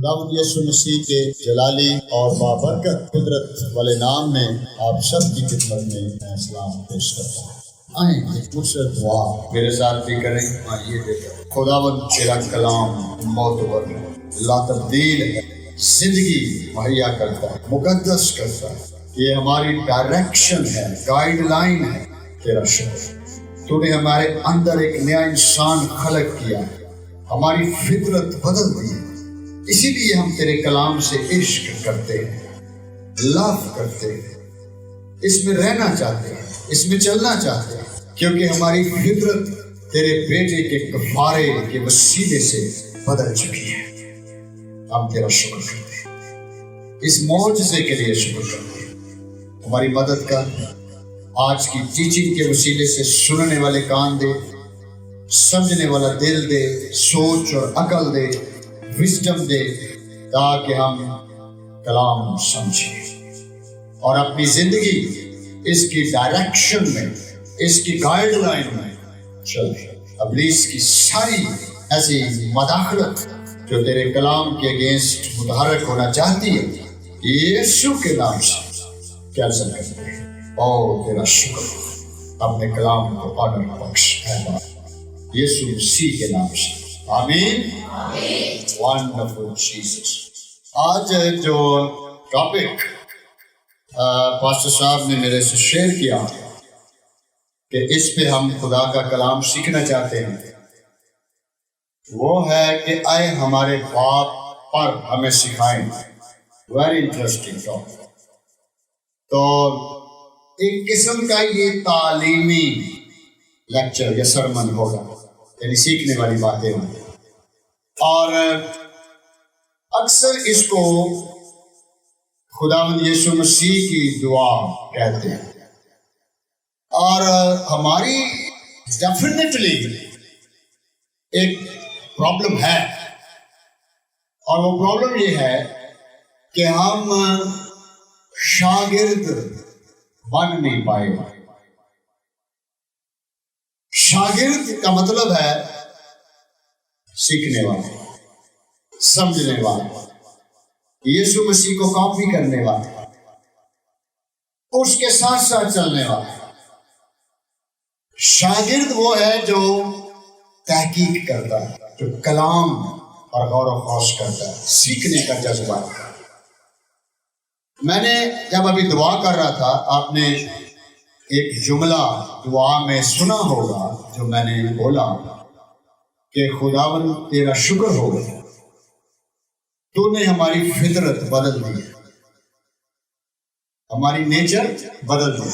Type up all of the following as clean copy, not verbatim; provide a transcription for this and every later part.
خداوند یسوع مسیح کے جلالی اور بابرکت قدرت والے نام میں آپ سب کی خدمت میں میں سلام پیش کرتا ہوں۔ آئیں ایک دوسرے دعا میرے ساتھ بھی کریں۔ آئیے دیکھیں، خداوند تیرا کلام معتبر ہے، لا تبدیل ہے، زندگی مہیا کرتا ہے، مقدس کرتا ہے۔ یہ ہماری ڈائریکشن ہے، گائیڈ لائن ہے۔ تیرا شکر، تو نے ہمارے اندر ایک نیا انسان خلق کیا، ہماری فطرت بدل دی۔ اسی لیے ہم تیرے کلام سے عشق کرتے ہیں، لو کرتے ہیں، اس میں رہنا چاہتے ہیں، اس میں چلنا چاہتے ہیں، کیونکہ ہماری فطرت تیرے بیٹے کے کفارے کے وسیلے سے بدل چکی ہے۔ ہم تیرا شکر کرتے ہیں، اس معجزے کے لیے شکر کرتے ہیں۔ ہماری مدد کر، آج کی ٹیچنگ کے وسیلے سے سننے والے کان دے، سمجھنے والا دل دے، سوچ اور عقل دے، وزڈم دے، تاکہ ہم کلام سمجھیں اور اپنی زندگی اس کی ڈائریکشن میں، اس کی گائیڈ لائن میں چلیں۔ ابلیس کی ساری ایسی مداخلت جو تیرے کلام کے اگینسٹ متحرک ہونا چاہتی ہے، یسوع کے نام سے کینسل کرتے ہیں۔ اور تیرا شکر، اپنے کلام کو آنر بخش یسوع مسیح کے نام سے، آمین۔ وانڈرفل جیسس۔ آج جو ٹاپک پاسٹر صاحب نے میرے سے شیئر کیا کہ اس پہ ہم خدا کا کلام سیکھنا چاہتے ہیں، وہ ہے کہ اے ہمارے باپ پر ہمیں سکھائیں۔ Very interesting topic. تو ایک قسم کا یہ تعلیمی لیکچر یا سرمن ہوگا، یعنی سیکھنے والی باتیں ہوں۔ اور اکثر اس کو خداوند یسوع مسیح کی دعا کہتے ہیں، اور ہماری ڈیفینیٹلی ایک پرابلم ہے، اور وہ پرابلم یہ ہے کہ ہم شاگرد بن نہیں پائے۔ شاگرد کا مطلب ہے سیکھنے والا، سمجھنے والا، یسوع مسیح کو کاپی کرنے والا، اس کے ساتھ ساتھ چلنے والا۔ شاگرد وہ ہے جو تحقیق کرتا ہے، جو کلام اور غور و خوض کرتا ہے، سیکھنے کا جذبہ۔ میں نے جب ابھی دعا کر رہا تھا، آپ نے ایک جملہ دعا میں سنا ہوگا جو میں نے بولا کہ خداوند تیرا شکر ہو، تو نے ہماری فطرت بدل دی، ہماری نیچر بدل دی۔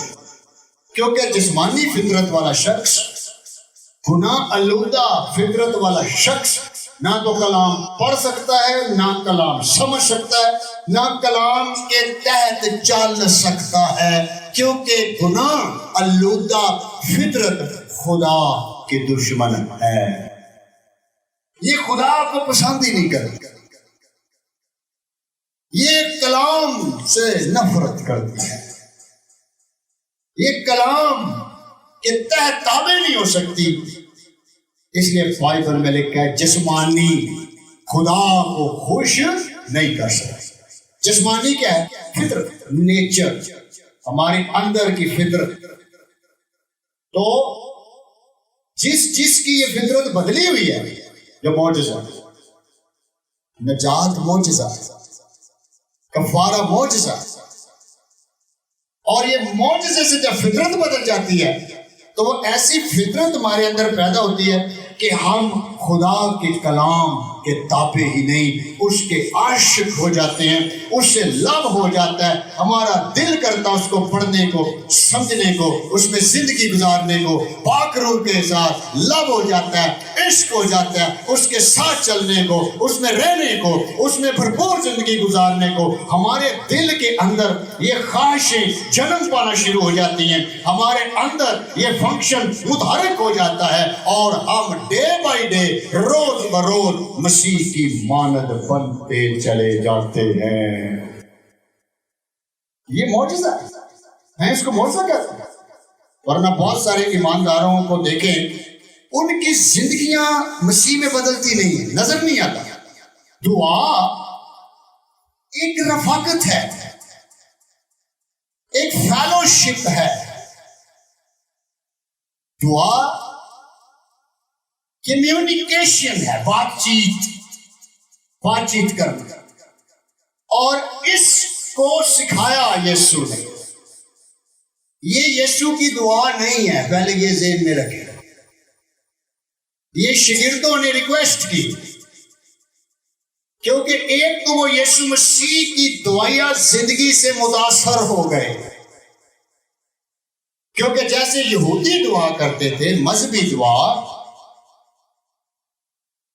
کیونکہ جسمانی فطرت والا شخص، گناہ آلودہ فطرت والا شخص، نہ تو کلام پڑھ سکتا ہے، نہ کلام سمجھ سکتا ہے، نہ کلام کے تحت چل سکتا ہے، کیونکہ گناہ آلودہ فطرت خدا کے دشمن ہے۔ یہ خدا کو پسند ہی نہیں کرتی، یہ کلام سے نفرت کرتی ہے، یہ کلام کے تحت تابع نہیں ہو سکتی۔ اس لیے بائبل میں لکھا ہے جسمانی خدا کو خوش نہیں کر سکتا۔ جسمانی کیا ہے؟ فطرت، نیچر، ہمارے اندر کی فطرت۔ تو جس کی یہ فطرت بدلی ہوئی ہے، جو معجزہ، نجات معجزہ، کفارہ معجزہ، اور یہ معجزے سے جب فطرت بدل جاتی ہے تو وہ ایسی فطرت ہمارے اندر پیدا ہوتی ہے کہ ہم خدا کے کلام کے تابع ہی نہیں، اس کے عاشق ہو جاتے ہیں، اس سے لو ہو جاتا ہے، ہمارا دل کرتا ہے اس کو پڑھنے کو، سمجھنے کو، اس میں زندگی گزارنے کو، پاک روح کے ساتھ لو ہو جاتا ہے، عشق ہو جاتا ہے، اس کے ساتھ چلنے کو، اس میں رہنے کو، اس میں بھرپور زندگی گزارنے کو۔ ہمارے دل کے اندر یہ خواہشیں جنم پانا شروع ہو جاتی ہیں، ہمارے اندر یہ فنکشن متحرک ہو جاتا ہے، اور ہم ڈے بائی ڈے، روز بروز مسیح کی مانند بنتے چلے جاتے ہیں۔ یہ معجزہ ہے، میں اس کو معجزہ کہتا ہوں۔ ورنہ بہت سارے ایمانداروں کو دیکھیں، ان کی زندگیاں مسیح میں بدلتی نہیں ہیں، نظر نہیں آتا۔ دعا ایک رفاقت ہے، ایک فیلوشپ ہے. دعا کمیونیکیشن ہے، بات چیت کرنا. اور اس کو سکھایا یسوع نے. یہ یسوع کی دعا نہیں ہے، پہلے یہ ذہن میں رکھیں. یہ شاگردوں نے ریکویسٹ کی، کیونکہ ایک تو وہ یسوع مسیح کی دعائیہ زندگی سے متاثر ہو گئے. کیونکہ جیسے یہودی دعا کرتے تھے، مذہبی دعا،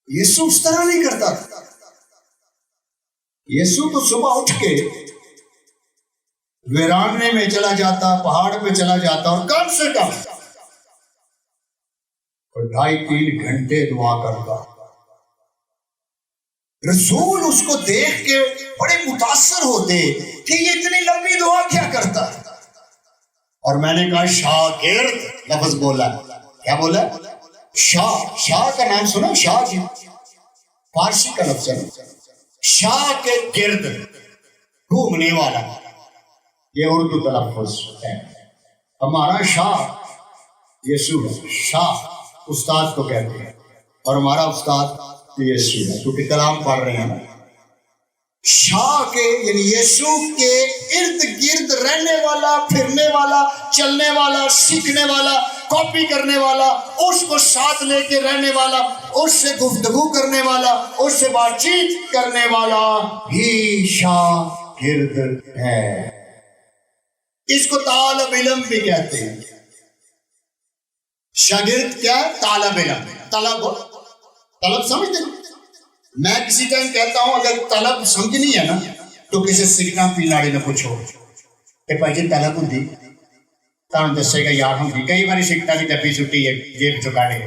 یسوع اس طرح نہیں کرتا تھا. یسوع تو صبح اٹھ کے ویرانے میں چلا جاتا، پہاڑ پہ چلا جاتا، اور کم سے کم 2.5-3 گھنٹے دعا کرتا. رسول اس کو دیکھ کے بڑے متاثر ہوتے کہ یہ اتنی لمبی دعا کیا کرتا ہے. اور میں نے کہا شاگرد لفظ بولا. کیا بولا؟ شاہ کا نام سنا؟ شاہ جی فارسی کا لفظ ہے. شاہ کے گرد گھومنے والا، یہ اردو تلفظ ہے. ہمارا شاہ یسوع ہے. شاہ استاد کو کہتے ہیں، اور ہمارا استاد یسوع ہے، کیونکہ کلام پڑھ رہے ہیں. شاہ کے یعنی یسوع کے ارد گرد رہنے والا، پھرنے والا، چلنے والا، سیکھنے والا، کاپی کرنے والا، اس کو ساتھ لے کے رہنے والا، اس سے گفتگو کرنے والا، اس سے بات چیت کرنے والا ہی شاگرد ہے. اس کو طالب علم بھی کہتے ہیں. شاگرد کیا ہے؟ طالب علم. طلب سمجھتے ہیں؟ میں کسی ٹائم کہتا ہوں اگر طلب سمجھنی ہے نا تو کسی سیکھنا پینا نہ پوچھو کہ بھائی جی طلب ہوں تم دسے گا یار ہوں. کئی بار سیکھتا بھی ڈبی چھٹی ہے جیب چکاڑے،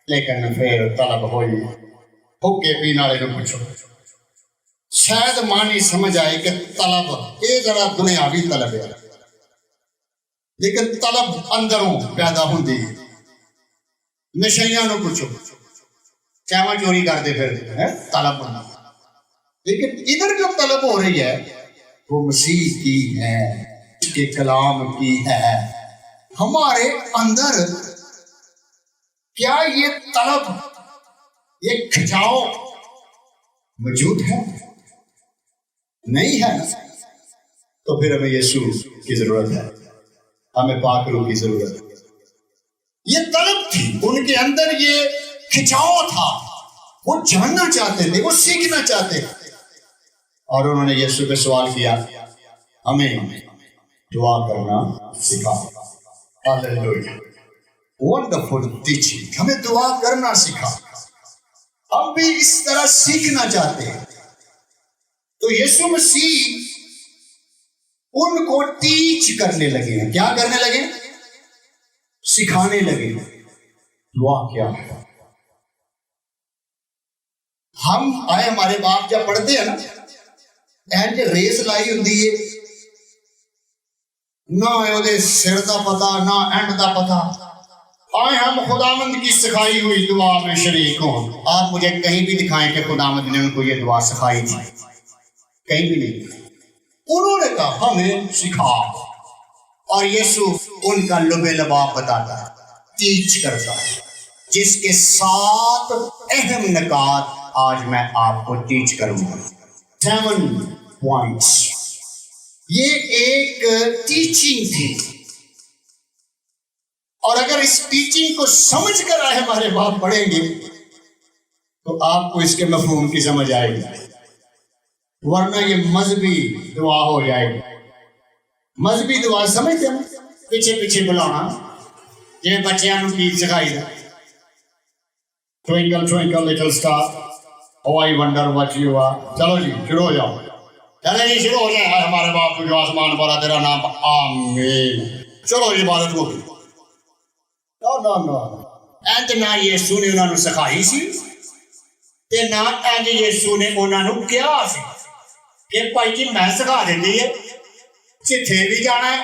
لیکن پھر طلب ہوئی ہوکے پینے والے نہ پوچھو. شاید مانی سمجھ آئے کہ طلب یہ ذرا دنیاوی طلب ہے، لیکن طلب اندروں پیدا ہوندی. نشیاں نہ پوچھو، چاہاں چوری کرتے پھر طلب بنا. لیکن ادھر جو طلب ہو رہی ہے وہ مسیح کی ہے، اس کے کلام کی ہے. ہمارے اندر کیا یہ طلب، یہ کھچاؤ موجود ہے؟ نہیں ہے تو پھر ہمیں یسوع کی ضرورت ہے، ہمیں پاک روح کی ضرورت ہے. یہ طلب تھی ان کے اندر، یہ کھچاؤ تھا، وہ جاننا چاہتے تھے، وہ سیکھنا چاہتے تھے. اور انہوں نے یسوع پہ سوال کیا، ہمیں دعا کرنا سکھا. ہاللیلویا، ونڈرفل ٹیچنگ. ہمیں دعا کرنا سکھا. ہم بھی اس طرح سیکھنا چاہتے ہیں. تو یسوع مسیح ان کو ٹیچ کرنے لگے ہیں. کیا کرنے لگے؟ سکھانے لگے. دعا کیا ہے؟ ہم آئے ہمارے باپ جب پڑھتے ہیں نا اینج ریس لائی ہوندی ہے، نہ ہے سر دا پتا نہ اینڈ دا پتا. آئے ہم خداوند کی سکھائی ہوئی دعا میں شریک ہوں. آپ مجھے کہیں بھی دکھائیں کہ خداوند نے ان کو یہ دعا سکھائی تھی؟ کہیں بھی نہیں. انہوں نے کہا ہمیں سکھا. اور یسوع ان کا لب لباب بتاتا ہے، ٹیچ کرتا ہے، جس کے 7 اہم نکات آج میں آپ کو ٹیچ کروں گا. 7 پوائنٹس. یہ ایک ٹیچنگ تھی، اور اگر اس ٹیچنگ کو سمجھ کر آئے ہمارے باپ پڑھیں گے تو آپ کو اس کے مفہوم کی سمجھ آئے گی. ورنہ یہ مذہبی دعا ہو جائے گی. مذہبی دعا سمجھتے ہیں، پیچھے پیچھے بلانا، جی بچیاں نو کی سکھائی ہے. Twinkle twinkle little star how I wonder what you are. چلو جی شروع ہو جاؤ. چلے جی شروع ہو جائے. ہمارے باپ کو جو آسمان والا تیرا نام آمین. چلو جی عبادت کو. اینج نہ یسوع نے انہوں نے سکھائی سی تے نہ اینج یسوع نے انہوں نے کیا سی کہ بھائی جی میں سکھا دیتی ہے، جتھے بھی جانا ہے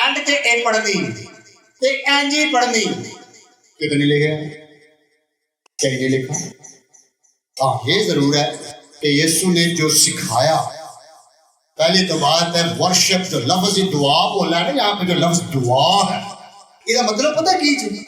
اینڈ تے اے پڑھنی تے اینج ہی پڑھنی. کتنی لکھے کہیں نہیں لکھا. یہ ضرور ہے کہ یسوع نے جو سکھایا پہلی تو بات ہے ورشپ، جو لفظ دعا بولا ہے نا یہاں پہ، جو لفظ دعا ہے یہ مطلب پتہ کیجیے،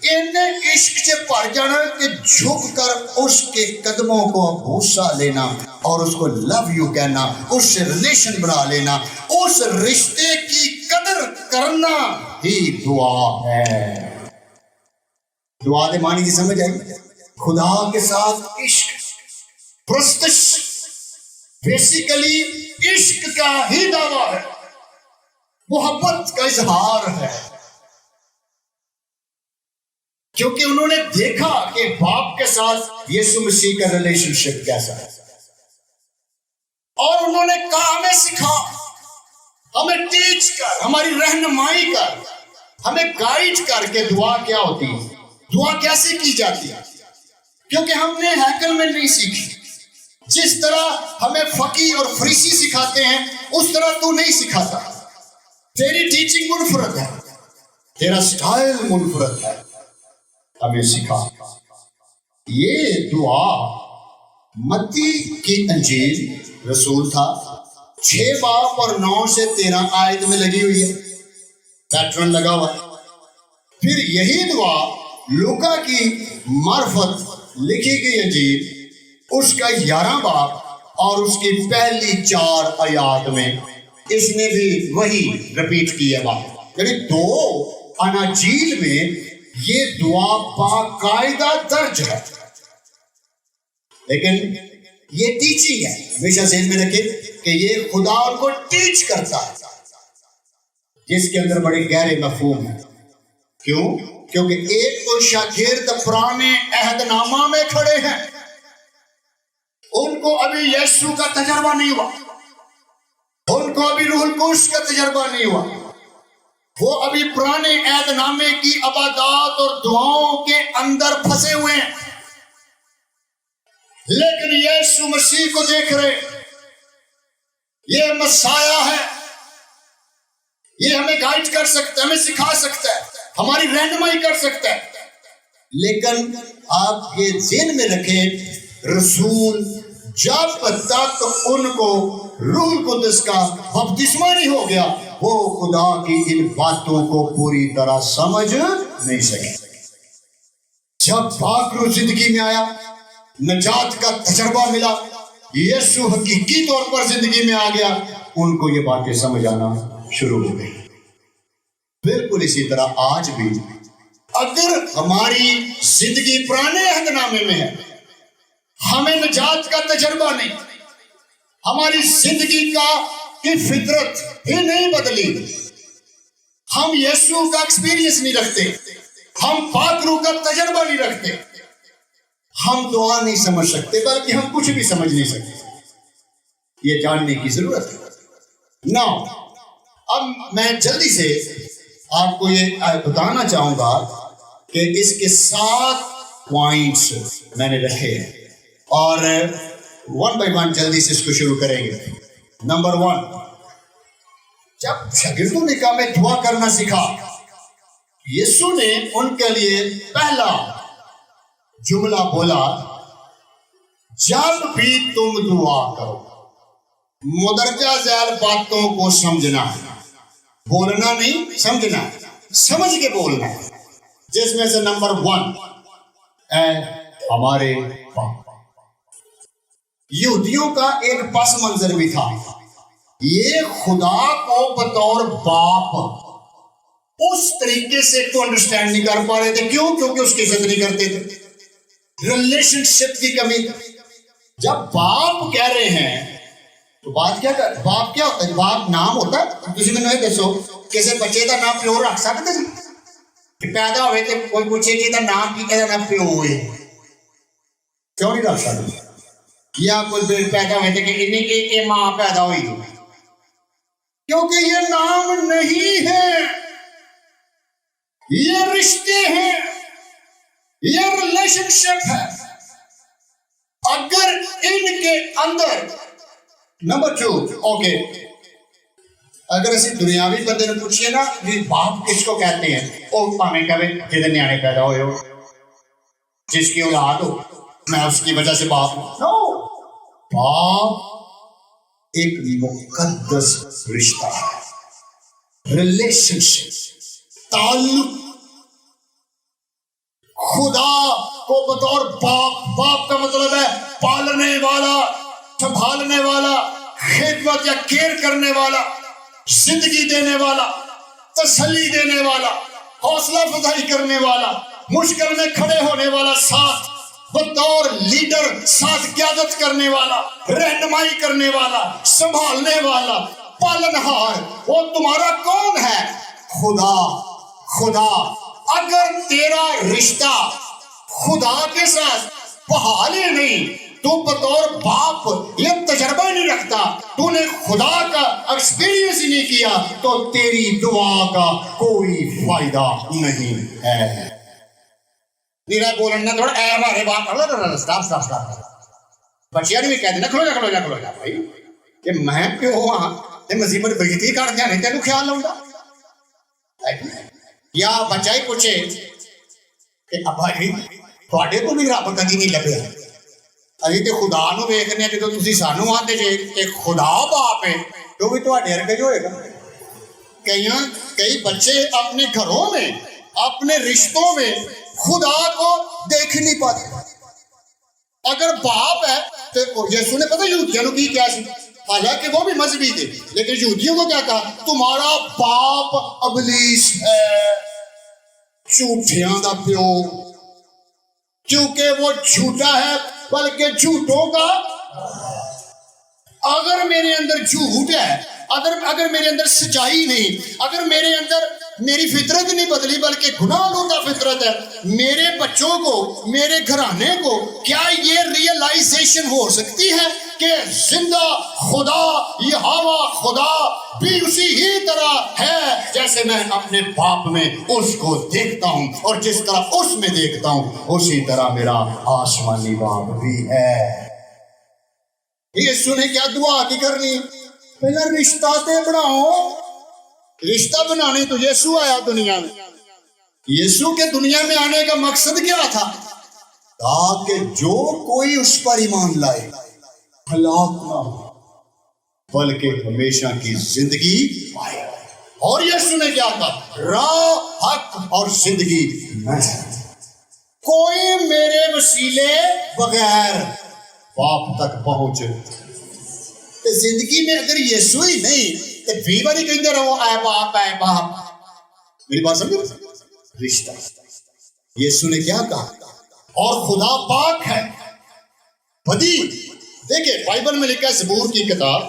انہیں عشق سے بھر جانا کہ جھک کر اس کے قدموں کو بوسہ لینا اور اس کو لو یو کہنا، اس سے ریلیشن بنا لینا، اس رشتے کی قدر کرنا ہی دعا ہے۔ دعا دے معنی کی سمجھ آئی؟ خدا کے ساتھ عشق، پرستش بیسیکلی عشق کا ہی دعویٰ ہے، محبت کا اظہار ہے، کیونکہ انہوں نے دیکھا کہ باپ کے ساتھ یسوع مسیح کا ریلیشن شپ کیسا ہے، اور انہوں نے کہا ہمیں سکھا، ہمیں ٹیچ کر، ہماری رہنمائی کر، ہمیں گائیڈ کر کے دعا کیا ہوتی ہے، دعا کیسے کی جاتی ہے، کیونکہ ہم نے ہیکل میں نہیں سیکھی۔ جس طرح ہمیں فقی اور فریسی سکھاتے ہیں اس طرح تو نہیں سکھاتا، تیری ٹیچنگ منفرد ہے، تیرا سٹائل منفرد ہے، ہمیں سکھا۔ یہ دعا متی کی انجیل رسول تھا 6 باب اور 9 سے 13 آیت میں لگی ہوئی ہے، پیٹرن لگا ہوا ہے۔ پھر یہی دعا لوکا کی معرفت لکھی گئی انجیل اس کا 11 باب اور اس کی پہلی 4 آیات میں اس نے بھی وہی رپیٹ کی ہے بات، یعنی 2 اناجیل میں یہ دعا باقاعدہ درج ہے، لیکن یہ ٹیچنگ ہے۔ ہمیشہ ذہن میں رکھیں کہ یہ خدا ان کو ٹیچ کرتا ہے، جس کے اندر بڑے گہرے مفہوم ہیں۔ کیوں؟ کیونکہ ایک تو شاگرد پرانے عہد نامہ میں کھڑے ہیں، ان کو ابھی یسوع کا تجربہ نہیں ہوا، ان کو ابھی روح القدس کا تجربہ نہیں ہوا، وہ ابھی پرانے عہد نامے کی عبادات اور دعاؤں کے اندر پھنسے ہوئے ہیں، لیکن یسوع مسیح کو دیکھ رہے، یہ مسیح ہے، یہ ہمیں گائیڈ کر سکتا ہے، ہمیں سکھا سکتا ہے، ہماری رہنمائی کر سکتا ہے۔ لیکن آپ یہ ذہن میں رکھیں، رسول جب تک ان کو روح القدس کا بپتسمہ نہیں ہو گیا وہ خدا کی ان باتوں کو پوری طرح سمجھ نہیں سکے۔ جب پاک روح زندگی میں آیا، نجات کا تجربہ ملا، یسوع حقیقی طور پر زندگی میں آ گیا، ان کو یہ باتیں سمجھ آنا شروع ہو گئی۔ بالکل اسی طرح آج بھی اگر ہماری زندگی پرانے عہد نامے میں ہے، ہمیں نجات کا تجربہ نہیں، ہماری زندگی کی فطرت ہی نہیں بدلی، ہم یسوع کا ایکسپیرینس نہیں رکھتے، ہم پاک روح کا تجربہ نہیں رکھتے، ہم دعا نہیں سمجھ سکتے، بلکہ ہم کچھ بھی سمجھ نہیں سکتے۔ یہ جاننے کی ضرورت ہے۔ نا اب میں جلدی سے آپ کو یہ بتانا چاہوں گا کہ اس کے 7 پوائنٹس میں نے رکھے ہیں، اور 1 بائی 1 جلدی سے اس کو شروع کریں گے۔ نمبر 1، جب شاگردوں نے کہا میں دعا کرنا سکھا، یسوع نے ان کے لیے پہلا جملہ بولا، جب بھی تم دعا کرو مدرجہ ذیل باتوں کو سمجھنا ہے، بولنا نہیں، سمجھنا ہے، سمجھ کے بولنا ہے، جس میں سے نمبر 1 اے ہمارے باپ۔ یہودیوں کا ایک پس منظر بھی تھا، یہ خدا کو بطور باپ اس طریقے سے تو انڈرسٹینڈ نہیں کر پا رہے تھے۔ کیوں؟ کیونکہ اس کی عزت نہیں کرتے تھے، ریلیشن شپ کی کمی تھی۔ جب باپ کہہ رہے ہیں تو بات کیا کر، باپ کیا ہوتا ہے؟ باپ نام ہوتا ہے۔ کسی میں نہیں دسو کسی بچے کا نام پیو رکھ سکتے جی؟ پیدا ہوئے تھے کوئی پوچھے کہ نام کی کہہ نام پیو ہوئے، کیوں نہیں رکھ سکتے؟ یا کوئی پیدا ہوئے تھے کہ انہیں کی ماں پیدا ہوئی تھی، کیونکہ یہ نام نہیں ہے، یہ رشتے ہیں، یہ ریلیشن شپ ہے۔ اگر ان کے اندر نمبر 2، اوکے، اگر اسی دنیاوی بندے نے پوچھئے نا جی باپ کس کو کہتے ہیں، وہ پانے کہے جدے نیانے پیدا ہوئے ہو، جس کی اولاد ہو، میں اس کی وجہ سے باپ ہوں۔ نو، باپ ایک مقدس رشتہ ہے، ریلیشنشپ، تعلق۔ خدا کو بطور باپ، باپ کا مطلب ہے پالنے والا، سنبھالنے والا، خدمت یا کیئر کرنے والا، زندگی دینے والا، تسلی دینے والا، حوصلہ افزائی کرنے والا، مشکل میں کھڑے ہونے والا، ساتھ بطور لیڈر ساتھ قیادت کرنے والا، رہنمائی کرنے والا، سنبھالنے والا، پالنہار۔ وہ تمہارا کون ہے؟ خدا۔ خدا۔ اگر تیرا رشتہ خدا کے ساتھ بحال ہی نہیں، تو بطور باپ یہ تجربہ نہیں رکھتا، تو نے خدا کا ایکسپیرینس ہی نہیں کیا، تو تیری دعا کا کوئی فائدہ نہیں ہے۔ میرا بولنا تھوڑا اے ہمارے باپ، سٹاپ بچیاں بھی کہتے ہیں کھلو جا بھائی کہ میں پیو ہاں تے مصیبت بریتی کر دیا نہیں تینوں خیال لاؤں گا۔ یا بچہ ہی پوچھے کہ ابا جی تھوڑے کو بھی رب کدی نہیں لبیا، ابھی تو خدا نو ویکھنے جدو تسی سانو آتے جے کہ خدا باپ ہے تو بھی تھوڑے ارگے جو ہوئے گا۔ کئی بچے اپنے گھروں میں، اپنے رشتوں میں خدا کو دیکھ نہیں پاتے۔ اگر باپ ہے تو یسوع نے پتہ یہودیوں کو کی کیا سی، حالانکہ وہ بھی مذہبی تھے، لیکن یہودیوں کو کیا کہا؟ تمہارا باپ ابلیس ہے، جھوٹیاں دا پیو، کیونکہ وہ جھوٹا ہے بلکہ جھوٹوں کا۔ اگر میرے اندر جھوٹ ہے، اگر میرے اندر سچائی نہیں، اگر میرے اندر میری فطرت نہیں بدلی بلکہ گناہ لوٹا فطرت ہے، میرے بچوں کو، میرے گھرانے کو کیا یہ ریئلائزیشن ہو سکتی ہے کہ زندہ خدا، یہوہ خدا بھی اسی ہی طرح ہے جیسے میں اپنے باپ میں اس کو دیکھتا ہوں، اور جس طرح اس میں دیکھتا ہوں اسی طرح میرا آسمانی باپ بھی ہے۔ یسوع نے کیا دعا کی کرنی؟ پہلے رشتہ تے بناؤ۔ رشتہ بنانے تو یسوع آیا دنیا میں۔ یسوع کے دنیا میں آنے کا مقصد کیا تھا؟ تاکہ جو کوئی اس پر ایمان لائے ہلاک نہ ہو بلکہ ہمیشہ کی زندگی پائے۔ اور یسوع نے کیا کہا؟ راہ، حق اور زندگی میں، کوئی میرے وسیلے بغیر باپ تک پہنچے۔ تو زندگی میں اگر یسوع ہی نہیں تو بھی باری کہتے رہو اے باپ اے باپ۔ میری بات سمجھو؟ رشتہ۔ یسوع نے کیا کہا؟ اور خدا پاک ہے، بدی۔ دیکھیں بائبل میں لکھا ہے، زبور کی کتاب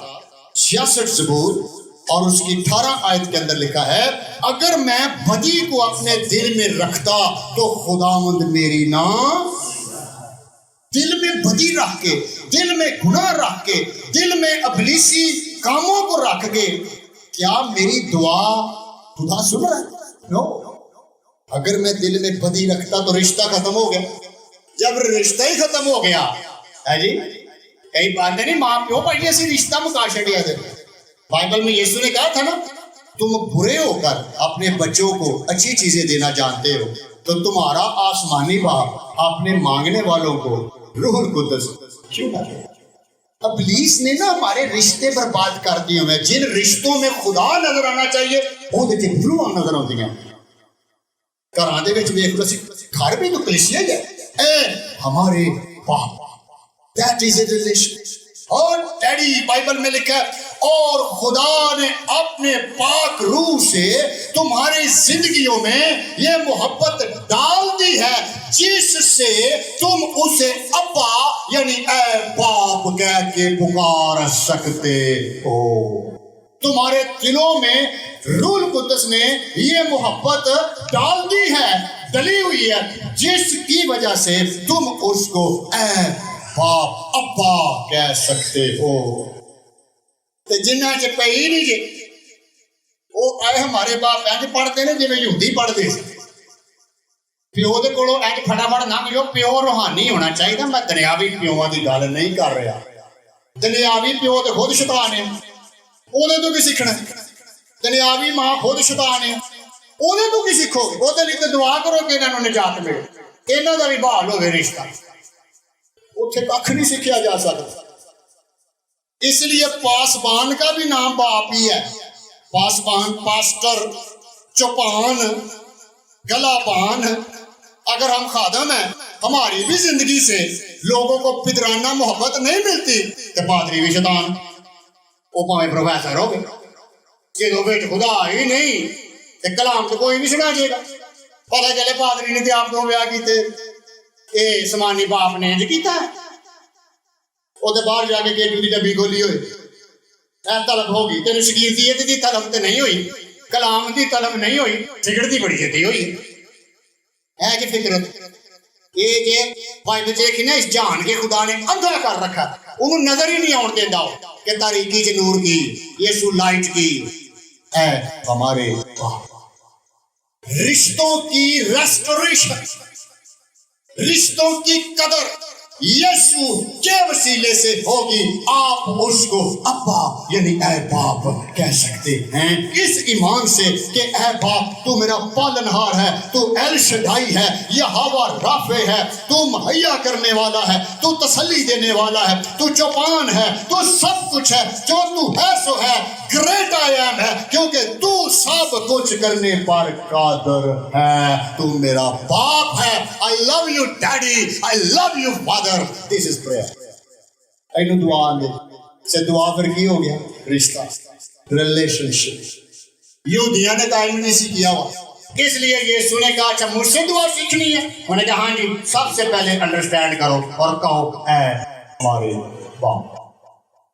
66 زبور اور اس کی 18 آیت کے اندر لکھا ہے، اگر میں بدی کو اپنے دل میں رکھتا تو خداوند میری نہ، دل میں بدی رکھ کے، دل میں گناہ رکھ کے، دل میں ابلیسی کاموں کو رکھ کے، کیا میری دعا خدا سن رہا ہے؟ نو۔ اگر میں دل میں بدی رکھتا تو رشتہ ختم ہو گیا۔ جب رشتہ ہی ختم ہو گیا ہے جی، کئی باتیں نہیں، ماں پیو پڑھیے اسی رشتہ مکا چھڑیا تھے۔ بائبل میں یسوع نے کہا تھا نا، تم برے ہو کر اپنے بچوں کو اچھی چیزیں دینا جانتے ہو تو تمہارا آسمانی باپ اپنے مانگنے والوں کو روح القدس کیوں نہ دے۔ ابلیس نے نا ہمارے رشتے برباد کر دیے ہوئے۔ جن رشتوں میں خدا نظر آنا چاہیے وہ دیکھیں بلو نظر آتی ہیں۔ گھراں دے وچ ویکھ لو، گھر بھی تو کلیسیا ہے، اے ہمارے باپ، دیٹ از اے ریلیشن۔ اور ڈیڈی بائبل میں لکھا ہے، اور خدا نے اپنے پاک روح سے تمہاری زندگیوں میں یہ محبت ڈال دی ہے جس سے تم اسے ابا یعنی اے باپ کہہ کے پکار سکتے ہو۔ تمہارے دلوں میں روح القدس نے یہ محبت ڈال دی ہے، ڈلی ہوئی ہے، جس کی وجہ سے تم اس کو اے باپ ابا کہہ سکتے ہو۔ تو جنہ چ پئی نہیں جی وہ اے ہمارے باپ اینج پڑھتے ہیں جی یہودی پڑھتے سی، پیو دے کولوں اینج فٹافٹ نہ جو پیو روحانی ہونا چاہیے۔ میں دنیاوی پیواں دی گل نہیں کر رہا، دنیاوی پیو تے خود شیطان ہے، اودے تو کی سیکھنا؟ دنیاوی ماں خود شیطان ہے، اودے تو کی سیکھو گے؟ اودے لیے تو دعا کرو کہ انہاں نوں نجات ملے، انہاں دا بھی بحال ہوے رشتہ۔ اتنے کھ نہیں سیکھا جا سکتا۔ اس لیے پاسبان کا بھی نام باپ ہی ہے. پاسبان، پاسٹر، چوپان، گلا بان. اگر ہم خادم ہیں، ہماری بھی زندگی سے لوگوں کو پدرانہ محبت نہیں ملتی تو پادری بھی شیطان، وہ پاویں پروفیسر ہو گئے، جدوں وچ خدا ہی نہیں تے کلام تو کوئی بھی سنا جائے گا. پتہ چلے پادری نے تے آپ دو بیاہ کیتے، اے سمانی باپ نے انج کیتا ہے. وہ تے باہر جا کے کیٹو دی ڈبی کھولی ہوئے، اے طلب ہوگی، تینوں شگیردیت دی طلب تے نہیں ہوئی، کلام دی طلب نہیں ہوئی، سگڑ دی بڑی جتی ہوئی ہے کہ فطرت. یہ جے بائبل دیکھی نا، اس جہان کے خدا نے اندھا کر رکھا، انہوں نظر ہی نہیں آن دیندا کہ تاریکی چ نور کی، یسوع لائٹ کی. اے ہمارے رشتوں کی ریسٹوریشن، رشتوں کی قدر یسوع کے وسیلے سے ہوگی. آپ اس کو ابا یعنی اے باپ کہہ سکتے ہیں اس ایمان سے کہ اے باپ تو میرا پالنہار ہے، تو ایل شدائی ہے، یہوہ رافع ہے، تو مہیا کرنے والا ہے، تو تسلی دینے والا ہے، تو چوپان ہے، تو سب کچھ ہے، جو تو ہے سو ہے. گریٹ آئی ایم ہے کیونکہ تو سب کچھ کرنے پر قادر ہے. تو میرا باپ ہے. I love you daddy, I love you father. This is prayer. اینو دعا آندے سے دعا پھر کی ہو گیا؟ رشتہ، ریلیشنشپ. یہودیاں نے قائم نہیں سی کیا ہوا، اس لیے یسوع نے کہا اچھا مجھ سے دعا سیکھنی ہے. انہوں نے کہا ہاں جی، سب سے پہلے انڈرسٹینڈ کرو اور کہو اے ہمارے باپ.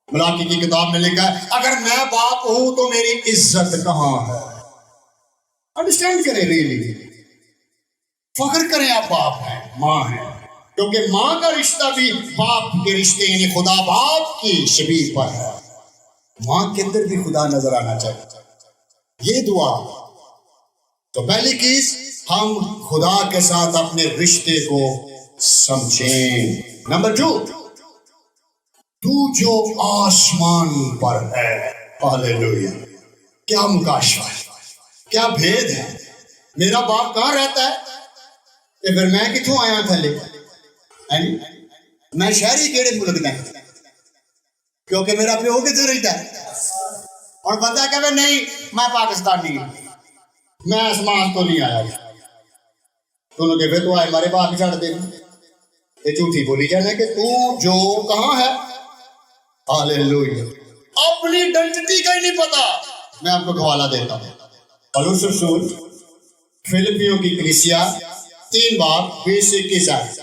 ملاکی کی کتاب میں لکھا ہے اگر میں باپ ہوں تو میری عزت کہاں ہے. انڈرسٹینڈ کریں، ریلی فخر کریں آپ باپ ہیں، ماں ہیں، کیونکہ ماں کا رشتہ بھی باپ کے رشتے یعنی خدا باپ کی شبیہ پر ہے. ماں کے اندر بھی خدا نظر آنا چاہیے. یہ دعا تو پہلی چیز، ہم خدا کے ساتھ اپنے رشتے کو سمجھیں. نمبر 2، تو جو آسمان پر ہے. ہاللیلویہ. کیا مکاشفہ ہے، کیا بھید ہے. میرا باپ کہاں رہتا ہے کہ پھر میں کتوں آیا تھلے؟ میں شہری کیڑے ملک دا کیونکہ میرا پیو کتوں رہتا ہے. اور بندہ کہے نہیں میں پاکستانی ہوں، میں آسمان تو نہیں آیا. انہوں نے کہا تو آئے ہمارے باپ چھڑ دے. یہ جھوٹی بولی جانا کہ تو جو کہاں ہے. ہاللیلویہ. اپنی ڈنٹی کا ہی نہیں پتا. میں آپ کو حوالہ دیتا ہوں، پولس رسول فلپیوں کی کلیسیا 3 باب 20-21 آیت.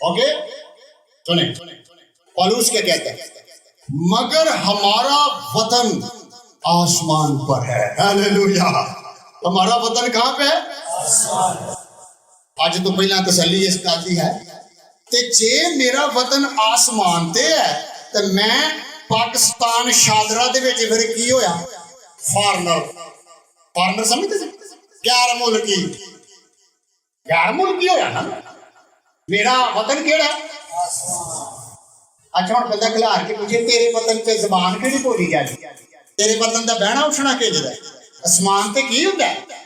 اوکے سنیں پولس کیا کہتا ہے، مگر ہمارا وطن آسمان پر ہے. ہاللیلویہ. ہمارا وطن کہاں پہ ہے؟ آسمان. آج تو پہلا تسلی اس کا دی ہے تے جے میرا وطن آسمان تے ہے تے میں پاکستان شادرہ دے وچ پھر کی ہویا؟ فارنر سمجھتے ہیں؟ غیر ملکی، غیر ملکی ہویا نا. میرا وطن کیڑا ہے؟ اچھا ہوں بندہ کھلار کے پوچھے تیرے وطن تے زبان کیڑی بولی جاتی؟ تیرے وطن دا بہنا اٹھنا کیجدا ہے؟ اسمان تے کی ہوندا ہے؟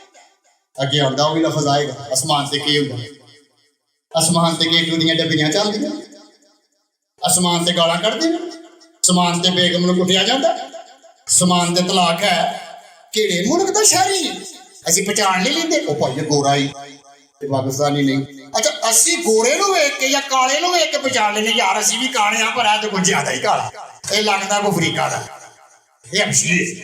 اگے آندا وہی لفظ آئے گا. اسمان تے کی ہوندا ہے؟ اسمان تے کیٹو دیاں ڈبیاں چلدیاں، اسمان تے گالاں کڈدے نے، اسمان تے بیگم نوں کٹیا جاندا، اسمان تے طلاق ہے. کیڑے ملک دا شہری اسی پہچان نہیں لیندے او بھائی گورا ہی تے پاکستانی نہیں. اچھا اسی گورے نوں ویکھ کے یا کالے نوں ویکھ کے پہچان لینے یار اسی بھی کالے ہاں پر ہے تے کچھ زیادہ ہی کالا، اے لگدا کو افریقہ دا، یہ ہمشی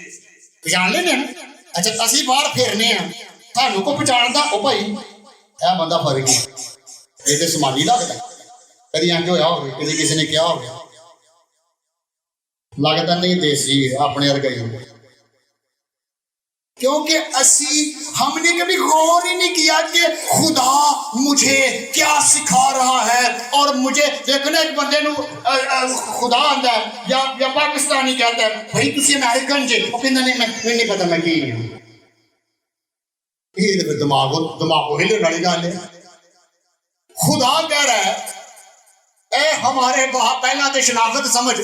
پہچان لینے نا. اچھا اسی باہر پھرنے ہیں سانوں کو پہچان دا او بھائی اے بندہ فرق ہے، یہ تے سمالی لگدا. کدی انج ہویا ہوگی کدی کسی نے کیا ہوگا لگتا نہیں دیسی اپنے ارگئی ہو. کیونکہ ہم نے کبھی غور ہی نہیں کیا کہ خدا مجھے کیا سکھا رہا ہے. اور مجھے دیکھنا ایک بندے نو خدا آندا ہے یا پاکستانی کہتا ہے بھائی تسی امریکن جے، وہ کہندا نہیں میں نہیں پتا میں کی ہوں. یہ تو دماغ ہلنے والی گل ہے. خدا کہہ رہا ہے اے ہمارے باپ پہلا تے شناخت سمجھ،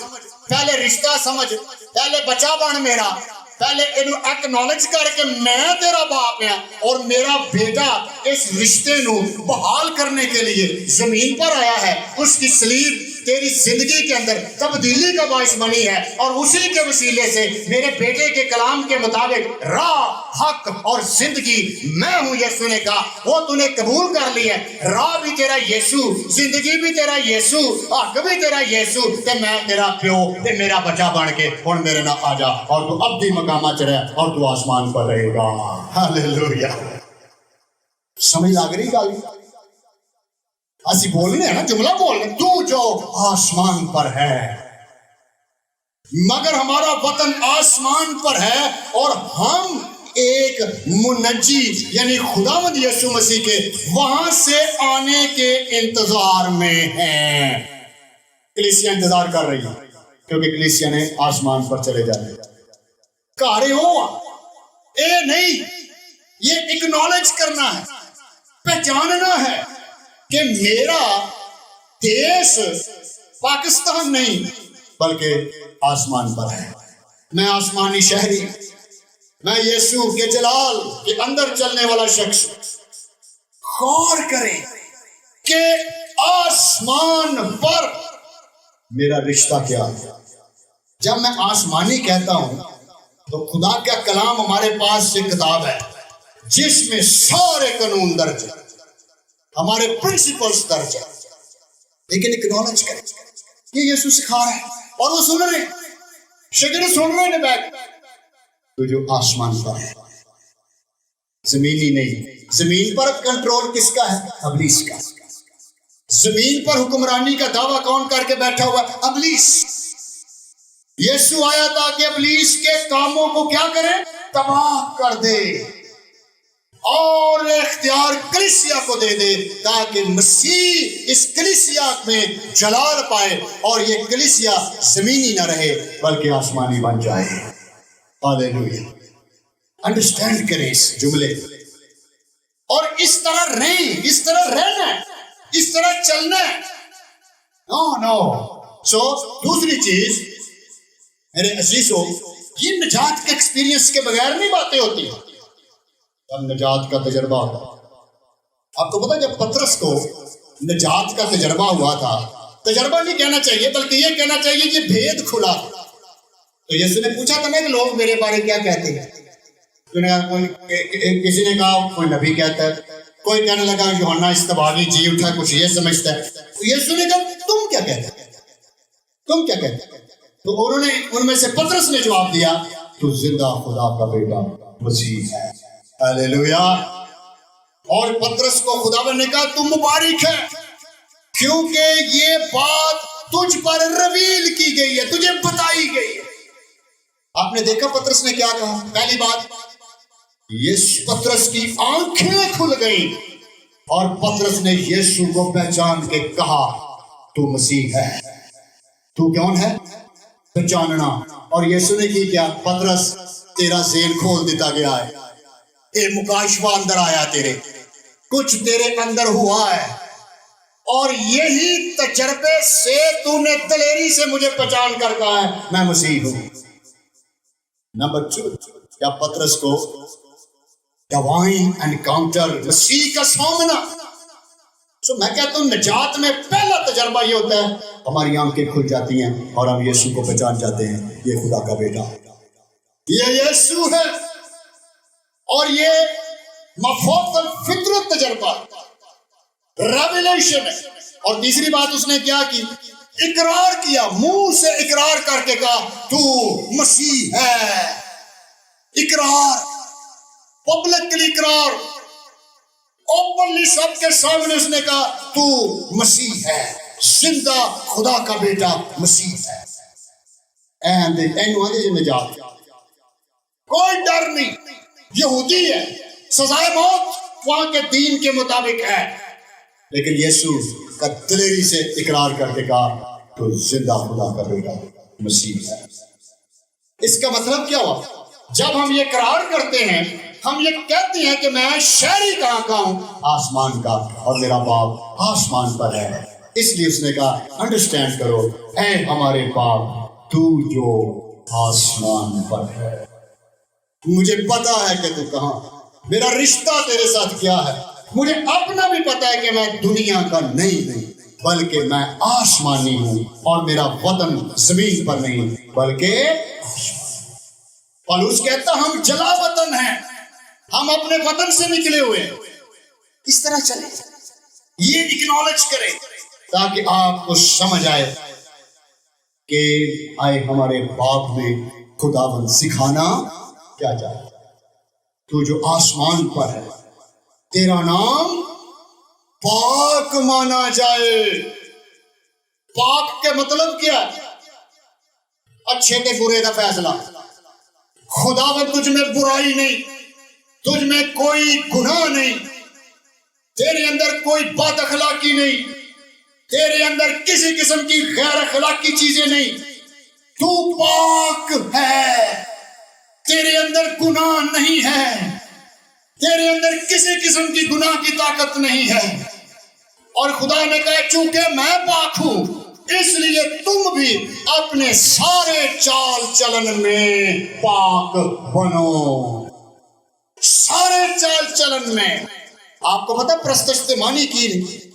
پہلے رشتہ سمجھ، پہلے بچہ بن میرا، پہلے اینو ایکنالج کر کے میں تیرا باپ ہاں اور میرا بیٹا اس رشتے نو بحال کرنے کے لیے زمین پر آیا ہے. اس کی سلیب تیری زندگی کے اندر تبدیلی کا باعث بنی ہے، اور اسی کے وسیلے سے میرے بیٹے کے کلام کے مطابق راہ، حق اور زندگی میں ہوں۔ یسوع نے کہا وہ تو نے قبول کر لی ہے، راہ بھی تیرا یسوع، زندگی بھی تیرا یسوع، حق بھی تیرا یسوع، تے میں تیرا پیو تے میرا بچہ بن کے ہن میرے نہ آ جا اور تو ابدی مقامات چڑھے اور تو آسمان پر رہے گا۔ ہاللیلویا۔ سمجھ لگ رہی گل؟ اسی بولنے ہیں نا، جملہ بولنے، تو جو آسمان پر ہے، مگر ہمارا وطن آسمان پر ہے اور ہم ایک منجی یعنی خداوند یسوع مسیح کے وہاں سے آنے کے انتظار میں ہیں۔ کلیسیا انتظار کر رہی ہے کیونکہ کلیسیا نے آسمان پر چلے جانے کہہ رہے ہو۔ اے نہیں، یہ اکنالج کرنا ہے، پہچاننا ہے کہ میرا دیش پاکستان نہیں بلکہ آسمان پر ہے۔ میں آسمانی شہری، میں یسوع کے جلال کے اندر چلنے والا شخص۔ غور کریں کہ آسمان پر میرا رشتہ کیا ہے۔ جب میں آسمانی کہتا ہوں تو خدا کا کلام ہمارے پاس سے کتاب ہے جس میں سارے قانون درج ہیں، ہمارے پرنسپلز درج ہیں، لیکن اکنالج کریں یہ یسوع سکھا رہا ہے اور وہ سن رہے ہیں، شاگرد سن رہے ہیں بیٹھ۔ تو جو آسمان پر ہے، زمینی نہیں۔ زمین پر کنٹرول کس کا ہے؟ ابلیس کا۔ زمین پر حکمرانی کا دعویٰ کون کر کے بیٹھا ہوا ہے؟ ابلیس۔ یسوع آیا تھا کہ ابلیس کے کاموں کو کیا کرے؟ تباہ کر دے، اور اختیار کلیسیا کو دے دے تاکہ مسیح اس کلیسیا میں جلال پائے اور یہ کلیسیا زمینی نہ رہے بلکہ آسمانی بن جائے۔ ہاللیلویا۔ انڈرسٹینڈ کریں اس جملے، اور اس طرح رہیں، اس طرح رہنا ہے، اس طرح چلنا ہے۔ نو سو دوسری چیز میرے عزیزو، یہ نجات کے ایکسپیرینس کے بغیر نہیں باتیں ہوتی۔ اب نجات کا تجربہ ہوتا، آپ کو پتا جب پطرس کو نجات کا تجربہ ہوا تھا، تجربہ نہیں کہنا چاہیے بلکہ یہ کہنا چاہیے کہ بھید کھلا۔ تو یسوع نے پوچھا تھا نا کہ لوگ میرے بارے کیا کہتے ہیں؟ کسی نے کہا کوئی نبی کہتا ہے، کوئی کہنے لگا یوحنا استباغی جی اٹھا، کچھ یہ سمجھتا ہے۔ یسوع نے کہا تم کیا کہتے ہیں؟ تم کیا کہتے ہیں؟ تو انہوں نے ان میں سے پطرس نے جواب دیا تو زندہ خدا کا بیٹا مسیح ہے۔ ہاللیلویا۔ اور پطرس کو خداوند نے کہا تم مبارک ہے کیونکہ یہ بات تجھ پر رویل کی گئی ہے، تجھے بتائی گئی ہے۔ آپ نے دیکھا پطرس نے کیا کہا؟ پہلی بات، یہ پطرس کی آنکھیں کھل گئیں اور پطرس نے یسوع کو پہچان کے کہا تو مسیح ہے۔ تو کون ہے؟ پہچاننا۔ اور یسوع نے کی کیا؟ پطرس تیرا ذہن کھول دیتا گیا ہے، ایک مکاشفہ اندر آیا، تیرے کچھ تیرے اندر ہوا ہے، اور یہی تجربے سے تو نے دلیری سے مجھے پہچان کر کہا ہے میں مسیح ہوں۔ نمبر 2، کیا پطرس کو ڈیوائن انکاؤنٹر، مسیح کا سامنا۔ میں کہتا ہوں نجات میں پہلا تجربہ یہ ہوتا ہے ہماری آنکھیں کھل جاتی ہیں اور ہم یسوع کو پہچان جاتے ہیں، یہ خدا کا بیٹا، یہ یسوع ہے۔ اور یہ مفوق الفطرت تجربہ، ریویلیشن ہے۔ اور تیسری بات اس نے کیا کی؟ اقرار کیا، منہ سے اقرار کر کے کہا تو مسیح ہے۔ اقرار، پبلکلی اقرار، اوپنلی سب کے سامنے اس نے کہا تو مسیح ہے، زندہ خدا کا بیٹا مسیح ہے۔ نجات، کوئی ڈر نہیں، یہودی ہے، سزائے موت وہاں کے دین کے مطابق ہے، لیکن یسوع کا دلیری سے اقرار کر کے کہا تو زندہ خدا کا بیٹا مسیح ہے۔ اس کا مطلب کیا ہوا؟ جب ہم یہ اقرار کرتے ہیں، ہم یہ کہتے ہیں کہ میں شہری کہاں کا ہوں؟ آسمان کا، اور میرا باپ آسمان پر ہے۔ اس لیے اس نے کہا انڈرسٹینڈ کرو، اے ہمارے باپ تو جو آسمان پر ہے، مجھے پتا ہے کہ تو کہاں، میرا رشتہ تیرے ساتھ کیا ہے، مجھے اپنا بھی پتا ہے کہ میں دنیا کا نہیں، بلکہ میں آسمانی ہوں اور میرا وطن زمین پر نہیں بلکہ پالوس کہتا ہم جلا وطن ہیں، ہم اپنے وطن سے نکلے ہوئے ہیں۔ اس طرح چلے، یہ اکنالج کریں تاکہ آپ کو سمجھ آئے کہ آئے ہمارے باپ میں خداوند سکھانا کیا چاہتا ہے۔ تو جو آسمان پر ہے، تیرا نام پاک مانا جائے۔ پاک کے مطلب کیا ہے؟ اچھے تے برے کا فیصلہ۔ خداوند تجھ میں برائی نہیں، تجھ میں کوئی گناہ نہیں، تیرے اندر کوئی بد اخلاقی نہیں، تیرے اندر کسی قسم کی غیر اخلاقی چیزیں نہیں، تو پاک ہے، تیرے اندر گناہ نہیں ہے، تیرے اندر کسی قسم کی گناہ کی طاقت نہیں ہے۔ اور خدا نے کہا چونکہ میں پاک ہوں اس لیے تم بھی اپنے سارے چال چلن میں پاک بنو۔ سارے چال چلن میں۔ آپ کو پتا پرستش تے معنی کی نہیں؟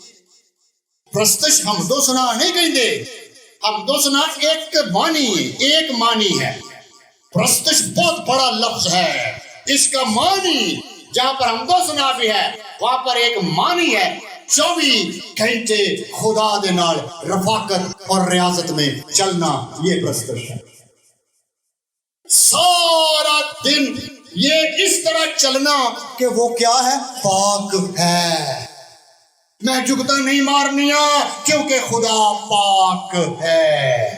پرستش حمد و ثنا نہیں کہیں دے، حمد و ثنا ایک معنی ہے۔ پرستش بہت بڑا لفظ ہے، اس کا معنی جہاں پر حمد و ثنا بھی ہے وہاں پر ایک معنی ہے 24 گھنٹے خدا دے نال رفاقت اور ریاضت میں چلنا، یہ پرستش ہے۔ سارا دن یہ اس طرح چلنا کہ وہ کیا ہے؟ پاک ہے۔ میں جگتا نہیں مارنیا کیونکہ خدا پاک ہے،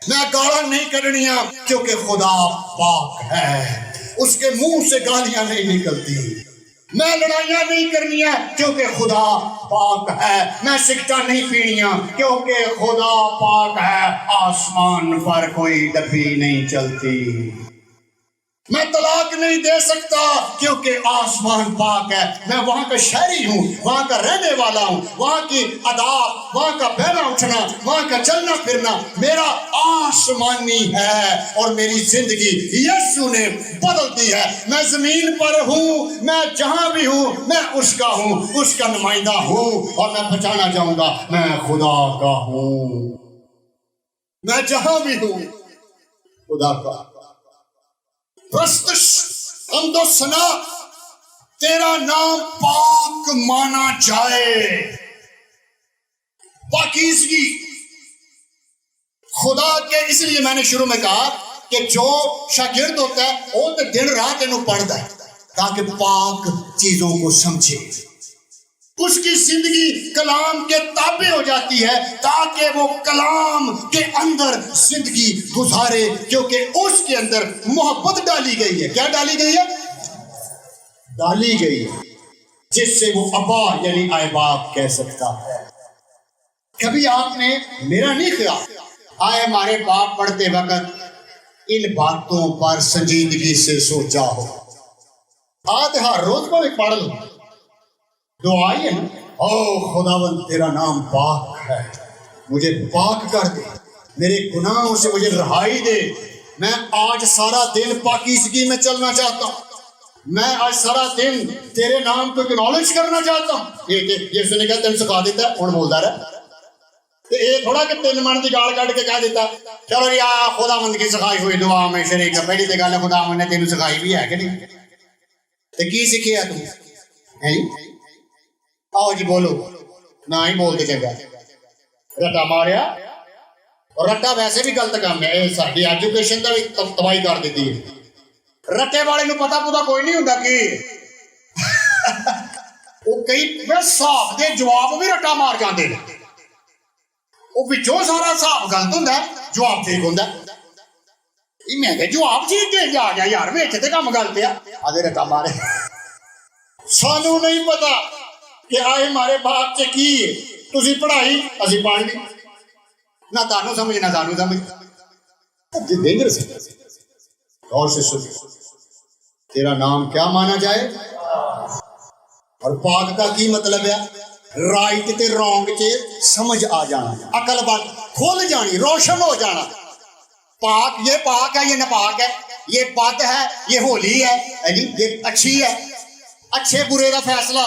میں گالا نہیں کرنیا کیونکہ خدا پاک ہے، اس کے منہ سے گالیاں نہیں نکلتی۔ میں لڑائیاں نہیں کرنیا کیونکہ خدا پاک ہے، میں سگٹا نہیں پینیا کیونکہ خدا پاک ہے۔ آسمان پر کوئی ڈبی نہیں چلتی۔ میں طلاق نہیں دے سکتا کیونکہ آسمان پاک ہے، میں وہاں کا شہری ہوں، وہاں کا رہنے والا ہوں، وہاں کی آداب، وہاں کا بیٹھنا اٹھنا، وہاں کا چلنا پھرنا میرا آسمانی ہے، اور میری زندگی یسوع نے بدل دی ہے۔ میں زمین پر ہوں، میں جہاں بھی ہوں میں اس کا ہوں، اس کا نمائندہ ہوں، اور میں بچانا چاہوں گا میں خدا کا ہوں۔ میں جہاں بھی ہوں خدا کا۔ پرستش حمد و ثنا، تیرا نام پاک مانا جائے۔ پاکیزگی خدا کے، اس لیے میں نے شروع میں کہا کہ جو شاگرد ہوتا ہے وہ تو دن رات انہوں پڑھتا ہے تاکہ پاک چیزوں کو سمجھے، اس کی زندگی کلام کے تابع ہو جاتی ہے تاکہ وہ کلام کے اندر زندگی گزارے، کیونکہ اس کے اندر محبت ڈالی گئی ہے۔ کیا ڈالی گئی ہے؟ ڈالی گئی ہے جس سے وہ ابا یعنی آئے باپ کہہ سکتا ہے۔ کبھی آپ نے، میرا نہیں خیال، آئے ہمارے باپ پڑھتے وقت ان باتوں پر سنجیدگی سے سوچا ہو؟ آتے ہر روز کو بھی پڑھ لو، دعا ہے نا، او خداوند تیرا نام پاک ہے، مجھے پاک کر دے، میرے گناہوں سے مجھے رہائی دے، میں آج سارا دن پاکیزگی میں چلنا چاہتا ہوں، میں آج سارا دن تیرے نام کو اکنالج کرنا چاہتا ہوں۔ یہ اس نے کہا تین سکھا دیتا ہے، ہوں بولتا رہا تو یہ تھوڑا کہ 3 من کی گال کٹ کے کہہ دیتا چلو جی خداوند کی سکھائی ہوئی دعا میں شریک ہے۔ پہلی تو گل ہے خداوند نے تینوں سکھائی بھی ہے کہ نہیں، تو کی سیکھیا تم؟ آؤ جی بولو، نہ ہی بولتے چنگا، رٹا ماریا، اور رٹا ویسے بھی غلط کام ہے، یہ ساری ایجوکیشن کا بھی تباہی کر دیتی ہے۔ رٹے والے نو پتا پتا کوئی نہیں ہوتا کہ وہ کئی حساب دے جواب بھی رٹا مار جاتے ہیں، وہ پچھوں سارا حساب غلط ہوتا ہے، جواب ٹھیک ہوتا ہے۔ میں کہ جواب ٹھیک کے آ گیا یار، ویچ تے کام غلط ہے، آدھے رٹا مارے۔ سانو نہیں پتا کہ آئے ہمارے باپ سے کی تسی پڑھائی اسی پڑھ لی، نہ تانوں سمجھ نہ تانوں سمجھ۔ ڈینجرس ہے۔ اور سے سن، تیرا نام کیا مانا جائے؟ اور پاک کا کی مطلب ہے؟ رائٹ تے رونگ چے سمجھ آ جانا، عقل بات کھول جانی، روشن ہو جانا۔ پاک یہ پاک ہے، یہ ناپاک ہے، یہ بد ہے، یہ ہولی ہے، یہ اچھی ہے، اچھے برے کا فیصلہ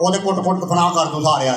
ਉਹਦੇ ਕੁੱਟ-ਕੁੱਟ ਫਨਾ ਕਰ ਦੂ ਸਾਰਿਆਂ,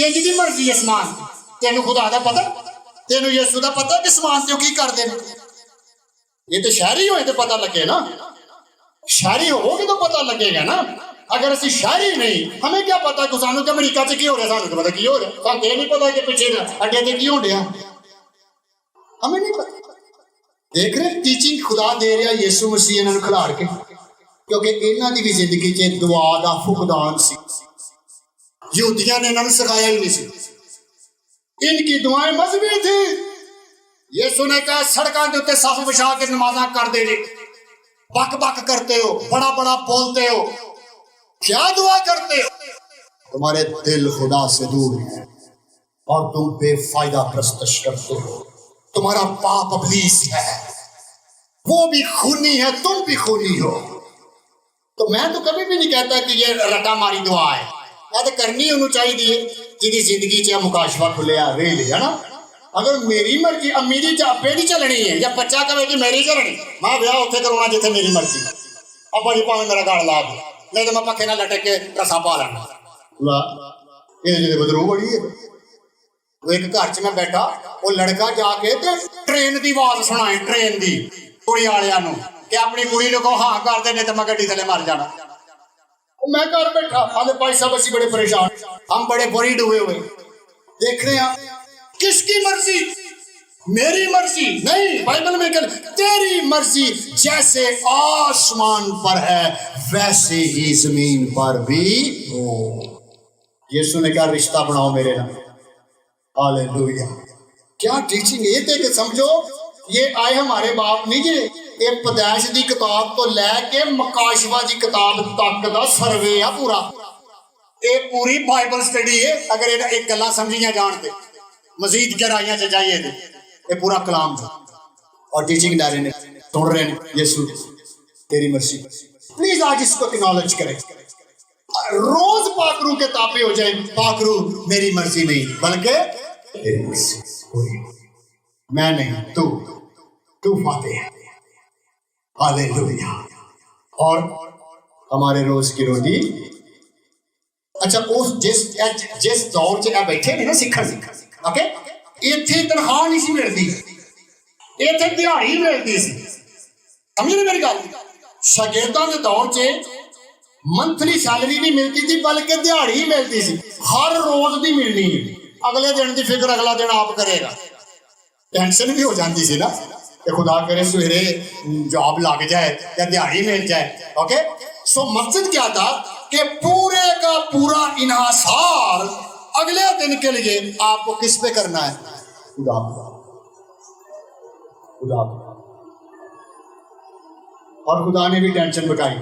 تیری دی مرضی اسمان تینوں خدا دا پتہ تینوں یسو دا پتہ کہ اسمان تے کی کر دے یہ تو شہری ہوئے تو پتہ لگے نا شہری ہو گے تو پتہ لگے گا نا اگر اسی شہری نہیں ہمیں کیا پتا کہ سانو کہ امریکہ سے کی ہو رہا ہے سانو تو پتا کی ہو رہا ہے سانو یہ نہیں پتا کہ پیچھے اگے سے کی ہو رہا ہمیں نہیں پتا دیکھ رہے ٹیچنگ خدا دے رہا یسو مسیح انہوں نے کھلار کے کیونکہ انہوں دی بھی زندگی چ دعا دا فقدان سی یہودیاں نے انہوں نے سکھایا ہی نہیں سی ان کی دعائیں مذہبی تھی یسو نے کہا سڑکاں دے اوتے صف بچھا کے نمازاں کر دے جی بک بک کرتے ہو بڑا بڑا بولتے ہو کیا دعا کرتے ہو تمہارے دل خدا سے دور ہے اور تم بے فائدہ پرستش کرتے ہو تمہارا باپ ابلیس ہے وہ بھی خونی ہے تم بھی خونی ہو تو میں تو کبھی بھی نہیں کہتا کہ یہ رٹا ماری دعا ہے میں تو کرنی انہوں چاہیے جی زندگی چ مکاشفہ کھلیا ریل ہے نا اگر میری مرضی اب میری پیڑی چلنی ہے یا بچہ کہے کہ میری چلنی میں بیاہ اتنے کرونا جتنے میری مرضی اب بڑی پاویں میرا گاڑ لا دے نہیں تو میں پکے نہ لٹک کے رسا پا لینا یہ بدرو بڑی ہے وہ ایک گھر چ میں بیٹھا وہ لڑکا جا کے ٹرین دی آواز سنائے ٹرین دی کڑی والوں نو کہ اپنی کڑی نو کہو ہاں کر دے نہیں تو میں گڈی تھلے مر جانا میں گھر بیٹھا ہمیں بھائی صاحب اسی بڑے پریشان ہم بڑے ورڈ ہوئے دیکھ رہے ہیں کس کی مرضی میری مرضی نہیں بائبل میں کہ تیری مرضی جیسے آسمان پر ہے ویسے ہی زمین پر بھی ہو یسوع نے کہا رشتہ بناؤ میرے نام ہاللیلویا کیا ٹیچنگ یہ تھے کہ سمجھو یہ آئے ہمارے باپ نہیں جی یہ پیدائش دی کتاب تو لے کے مکاشفہ دی کتاب تک دا سروے ہے پورا یہ پوری بائبل سٹڈی ہے اگر ایک گلا سمجھیاں جانتے مزید گہرائیاں سے جائیے تھے یہ پورا کلام تھا اور ٹیچنگ لے رہے ہیں سن رہے ہیں یسوع تیری مرضی پلیز آج اس کو اکنالج کریں روز پاکرو کے تابع ہو جائیں پاکرو میری مرضی نہیں بلکہ تیری مرضی میں نہیں تو فاتح ہے ہاللیلویا اور ہمارے روز کی روٹی اچھا اس جس دور سے بیٹھے نہیں نا سکھا اوکے اتنے تنخواہ نہیں سی ملتی اتنے دیہڑی ملتی سی سمجھ رہے میری گل شاگرداں کے دور سے منتھلی سیلری نہیں ملتی تھی بلکہ دیہڑی ہی ملتی سی ہر روز دی ملنی ہے اگلے دن دی فکر اگلا دن آپ کرے گا ٹینشن بھی ہو جاتی سی نا کہ خدا کرے سویرے جاب لگ جائے یا دیہڑی مل جائے اوکے سو مقصد کیا تھا کہ پورے کا پورا انحصار اگلے دن کے لیے آپ کو کس پہ کرنا ہے خدا اور خدا نے بھی ٹینشن بٹائی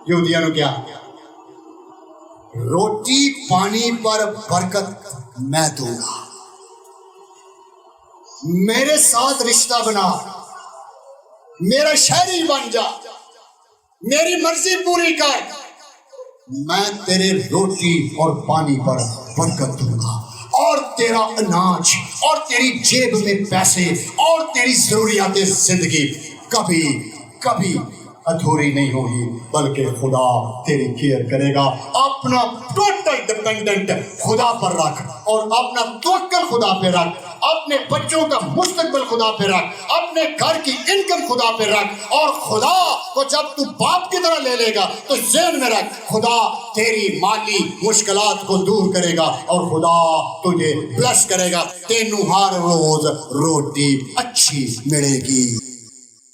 یہودیاں نے کیا روٹی پانی پر برکت میں دوں گا میرے ساتھ رشتہ بنا میرا شہری بن جا میری مرضی پوری کر میں تیرے روٹی اور پانی پر برکت دوں گا اور تیرا اناج اور تیری جیب میں پیسے اور تیری ضروریات زندگی کبھی کبھی ادھوری نہیں ہوگی بلکہ خدا تیری کیئر کرے گا اپنا ٹوٹل ڈپینڈنٹ خدا پر رکھ اور اپنا توکل خدا پہ رکھ اپنے بچوں کا مستقبل خدا پہ رکھ اپنے گھر کی انکم خدا پہ رکھ اور خدا کو جب تو باپ کی طرح لے لے گا تو ذہن میں رکھ خدا تیری مالی مشکلات کو دور کرے گا اور خدا تجھے بلس کرے گا تینوں ہر روز روٹی اچھی ملے گی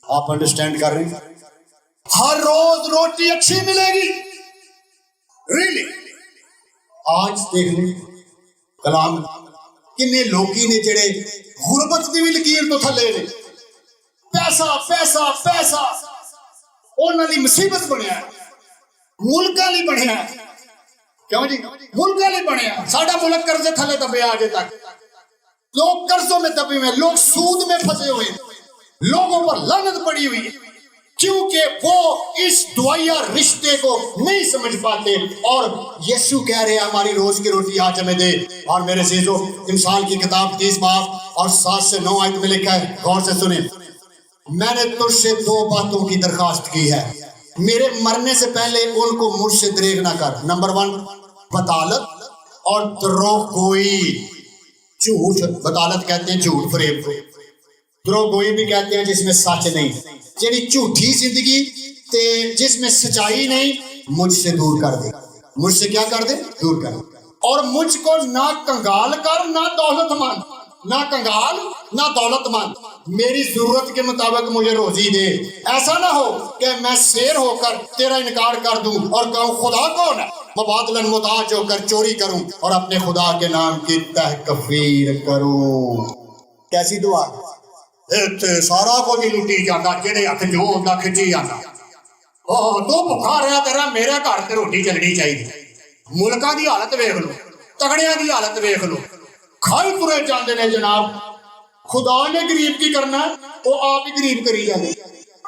آپ انڈرسٹینڈ کر رہے ہیں ہر روز روٹی اچھی ملے گی ریلی آج دیکھ لیں کلام کنے لوگی نے جڑے غربت دی بھی لکیر تو تھلے نے پیسہ پیسہ پیسہ انہاں دی مصیبت بنیا ملکاں لی بنیا کیوں جی ملکاں لی بنیا ساڈا ملک قرضے تھلے دبے آگے تک لوگ قرضوں میں دبے ہوئے لوگ سود میں پھنسے ہوئے لوگوں پر لعنت پڑی ہوئی کیونکہ وہ اس دعائیا رشتے کو نہیں سمجھ پاتے اور یسوع کہہ رہے ہیں ہماری روز کی روٹی آج ہمیں دے اور میرے عزیزو امثال کی کتاب 30 باب اور 7 سے 9 آیت میں لکھا ہے غور سے سنیں میں نے تجھ سے 2 باتوں کی درخواست کی ہے میرے مرنے سے پہلے ان کو مجھ سے دریغ نہ کر نمبر 1 بطالت اور دروغگوئی، جھوٹ، بطالت کہتے ہیں جھوٹ فریب کو، دروغگوئی بھی کہتے ہیں جس میں سچ نہیں، یعنی جھوٹی زندگی تے جس میں سچائی نہیں، مجھ سے دور کر دے، مجھ سے کیا کر دے؟ دور کر دے۔ اور مجھ کو نہ کنگال کر نہ دولت مند، نہ کنگال نہ دولت مند، میری ضرورت کے مطابق مجھے روزی دے۔ ایسا نہ ہو کہ میں شیر ہو کر تیرا انکار کر دوں اور کہوں خدا کون ہے، مبادلن محتاج ہو کر چوری کروں اور اپنے خدا کے نام کی تحقیر کروں۔ کیسی دعا؟ سارا کچھ لٹی جاتا، جہے ہاتھ جو ہوتا کھچی جاتا، تو بھکا رہا تیرا، میرے گھر تے روٹی چلنی چاہیے۔ ملکاں دی حالت ویکھ لو، تگڑیاں دی حالت ویکھ لو، کھائی ترے جاندے نے جناب۔ خدا نے غریب کی کرنا ہے، وہ آپ ہی غریب کری جاندے۔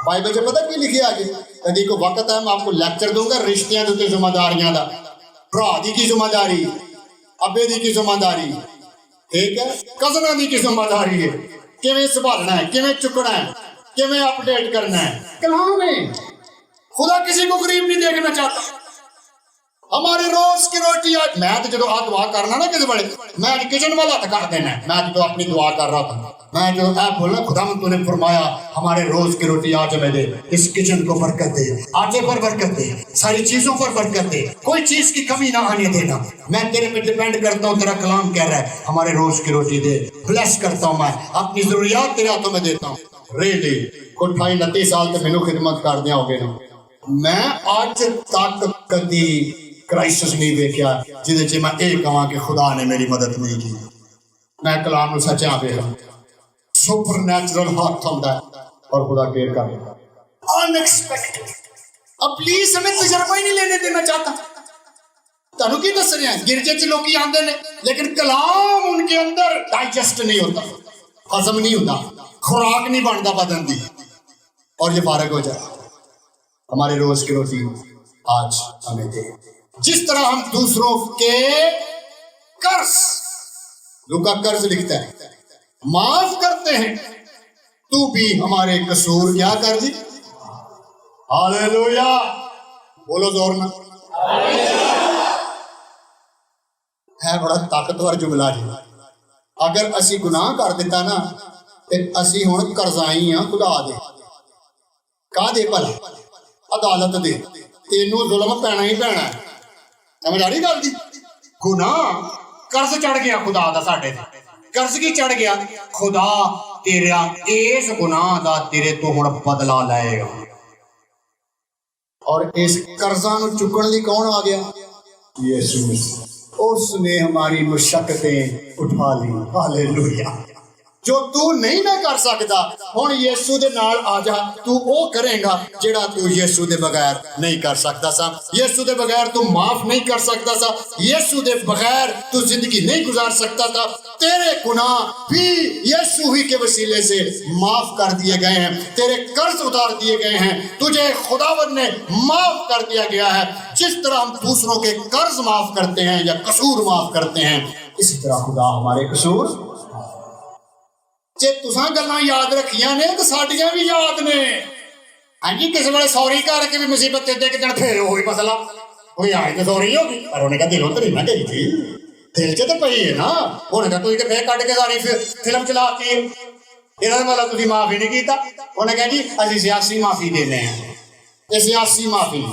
بائبل سے پتہ کی لکھیا آگے؟ کدی کو وقت ہے میں آپ کو لیکچر دوں گا رشتیاں دے ذمہ داریاں دا، بھرا دی کی ذمہ داری، ابے دی کی ذمہ داری، ٹھیک ہے، کزناں دی کی ذمہ داری ہے، کیویں سنبھالنا ہے، کیویں چکنا ہے، کیویں اپڈیٹ کرنا ہے۔ کلام ہے، خدا کسی کو غریب نہیں دیکھنا چاہتا۔ ہمارے روز کی روٹی آج، میں تو جدو دعا کرنا نا کسی بڑے، میں کچن والا ہاتھ کر دینا، میں جدو اپنی دعا کر رہا تھا، میں جو اے بولنا خدا من تو نے فرمایا ہمارے روز کی روٹی آج ہمیں دے، اس کچن کو برکت دے، آٹے پر برکت دے، ساری چیزوں پر برکت دے، کوئی چیز کی کمی نہ آنے دینا۔ میں تیرے پہ ڈیپینڈ کرتا ہوں، تیرا کلام کہہ رہا ہے ہمارے روز کی روٹی دے، بلیس کرتا ہوں، میں اپنی ضروریات تیرے ہاتھوں میں دیتا ہوں۔ ریلی کو 28-29 سال تے مینوں خدمت کردیا ہو گئے نا، میں آج تک کدی کرائسس نہیں دیکھا جہاں چ میں یہ کہاں کہ خدا نے میری مدد نہیں کی۔ میں کلام نو سچا پہ سپر نیچرل ہاتھ ہوندا ہے اور خدا کیئر کر لیتا، ان ایکسپیکٹڈ۔ اب پلیز ہمیں تجربہ ہی نہیں لینے دینا چاہتا۔ تانوں کی دس رہے ہیں، گرجے چ لوگ آندے نے لیکن کلام ان کے اندر ڈائجسٹ نہیں ہوتا، ہضم نہیں ہوتا، خوراک نہیں بنتا بدن دی، اور یہ فارغ ہو جائے۔ ہمارے روز کی روٹی آج ہمیں دے، جس طرح ہم دوسروں کے قرض، لوکا قرض لکھتا ہے، معاف کرتے ہیں، تو بھی ہمارے قصور کیا کر جی۔ ہاللیلویا، بولو زور نہ، ہے بڑا طاقتور جملہ جی۔ اگر اسی گناہ کر دیتا نا تے اسی ہن قرضائی ہاں خدا دے، کا دے بھلا؟ عدالت دے، تینوں ظلم پینا ہی پینا ہے۔ سمجھ آ رہی گل دی؟ گناہ قرض چڑھ گیا خدا دا ساڈے تے، قرض کی چڑھ گیا؟ خدا تیرا اس گناہ دا تیرے تو ہن بدلا لائے گا، اور اس قرضاں نو چکن لئی کون آ گیا؟ یسوع مسیح۔ اس نے ہماری مشقتیں اٹھا لی، ہاللیلویا۔ جو تو نہیں نہ کر سکتا ہن یسوع دے نال آ جا، تو او کرے گا جڑا تو یسوع دے بغیر نہیں کر سکتا سا۔ یسوع دے بغیر تو معاف نہیں کر سکتا سا، یسوع دے بغیر تو زندگی نہیں گزار سکتا تھا۔ تیرے گناہ بھی یسوع ہی کے وسیلے سے معاف کر دیے گئے ہیں، تیرے قرض اتار دیے گئے ہیں، تجھے خداوند نے معاف کر دیا گیا ہے۔ جس طرح ہم دوسروں کے قرض معاف کرتے ہیں یا قصور معاف کرتے ہیں، اسی طرح خدا ہمارے قصور۔ جے تساں گلاں یاد رکھیاں نے تو ساڈیاں بھی یاد نے۔ ہاں جی، کسی ویلے سوری کر کے بھی مصیبت دے کے دن پھر وہی مسئلہ، کوئی آئے تو سوری ہوگی، پر انہیں کہا دلوں تو نہیں نہ گئی تھی، دل چ تو پئی ہے نا۔ انہیں کہا تھی پھر کٹ کے ساری فلم چلا کے یہ مطلب تھی معافی نہیں کیتا۔ انہیں کہا جی اسی سیاسی معافی دینے ہیں، یہ سیاسی معافی،